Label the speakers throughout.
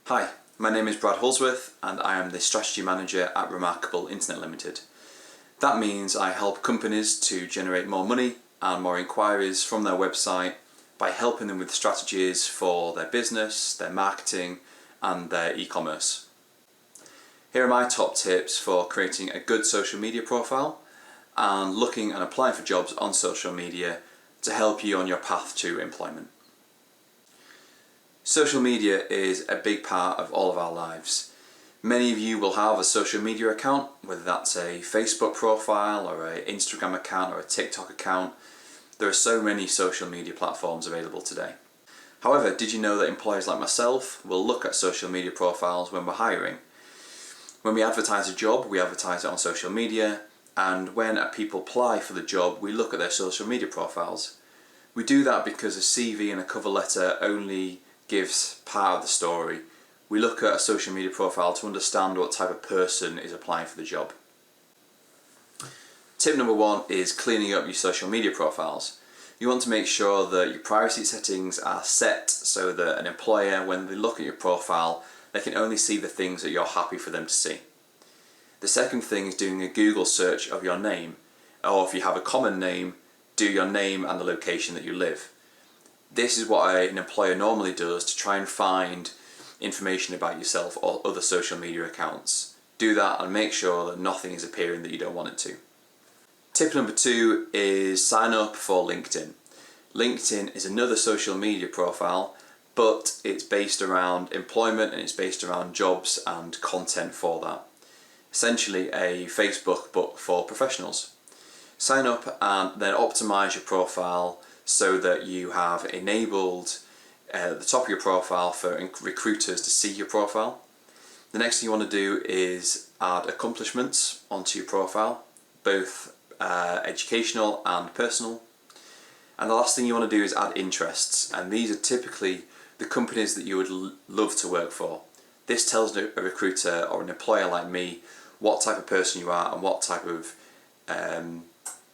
Speaker 1: Hi, my name is Brad Holsworth and I am the Strategy Manager at Remarkable Internet Limited. That means I help companies to generate more money and more inquiries from their website by helping them with strategies for their business, their marketing and their e-commerce. Here are my top tips for creating a good social media profile and looking and applying for jobs on social media to help you on your path to employment. Social media is a big part of all of our lives. Many of you will have a social media account, whether that's a Facebook profile or an Instagram account or a TikTok account. There are so many social media platforms available today. However, did you know that employers like myself will look at social media profiles when we're hiring? When we advertise a job, we advertise it on social media, and when people apply for the job, we look at their social media profiles. We do that because a CV and a cover letter only gives part of the story. We look at a social media profile to understand what type of person is applying for the job. Tip number 1 is cleaning up your social media profiles. You want to make sure that your privacy settings are set so that an employer, when they look at your profile, they can only see the things that you're happy for them to see. The second thing is doing a Google search of your name, or if you have a common name, do your name and the location that you live. This is what an employer normally does to try and find information about yourself or other social media accounts. Do that and make sure that nothing is appearing that you don't want it to. Tip number 2 is sign up for LinkedIn. LinkedIn is another social media profile, but it's based around employment and it's based around jobs and content for that. Essentially a Facebook but for professionals. Sign up and then optimize your profile so that you have enabled the top of your profile for recruiters to see your profile. The next thing you want to do is add accomplishments onto your profile, both educational and personal. And the last thing you want to do is add interests, and these are typically the companies that you would love to work for. This tells a recruiter or an employer like me what type of person you are and what type of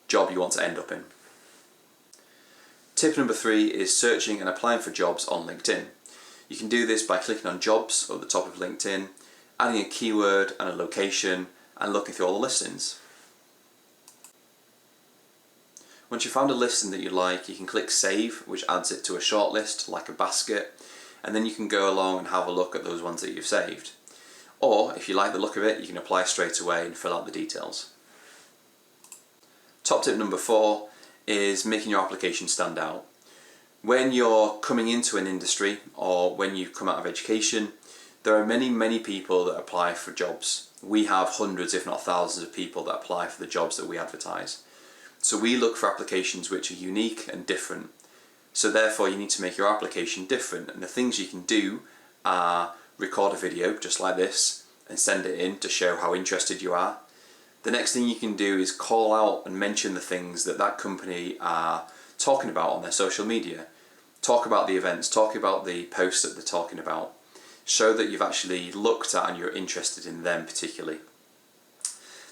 Speaker 1: job you want to end up in. Tip number 3 is searching and applying for jobs on LinkedIn. You can do this by clicking on jobs at the top of LinkedIn, adding a keyword and a location, and looking through all the listings. Once you've found a listing that you like, you can click save, which adds it to a shortlist like a basket, and then you can go along and have a look at those ones that you've saved. Or if you like the look of it, you can apply straight away and fill out the details. Top tip number 4 is making your application stand out. When you're coming into an industry or when you've come out of education, there are many people that apply for jobs. We have hundreds if not thousands of people that apply for the jobs that we advertise. So we look for applications which are unique and different. So therefore you need to make your application different, and the things you can do are record a video just like this and send it in to show how interested you are. The next thing you can do is call out and mention the things that that company are talking about on their social media. Talk about the events, talk about the posts that they're talking about. Show that you've actually looked at and you're interested in them particularly.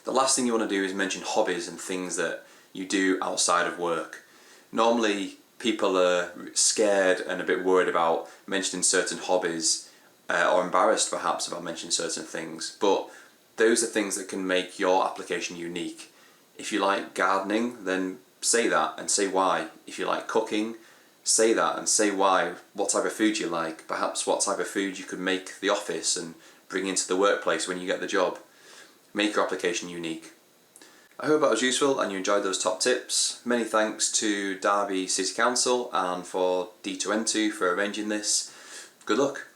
Speaker 1: The last thing you want to do is mention hobbies and things that you do outside of work. Normally people are scared and a bit worried about mentioning certain hobbies or embarrassed perhaps about mentioning certain things, but those are things that can make your application unique. If you like gardening, then say that and say why. If you like cooking, say that and say why, what type of food you like, perhaps what type of food you could make the office and bring into the workplace when you get the job. Make your application unique. I hope that was useful and you enjoyed those top tips. Many thanks to Derby City Council and for D2N2 for arranging this. Good luck.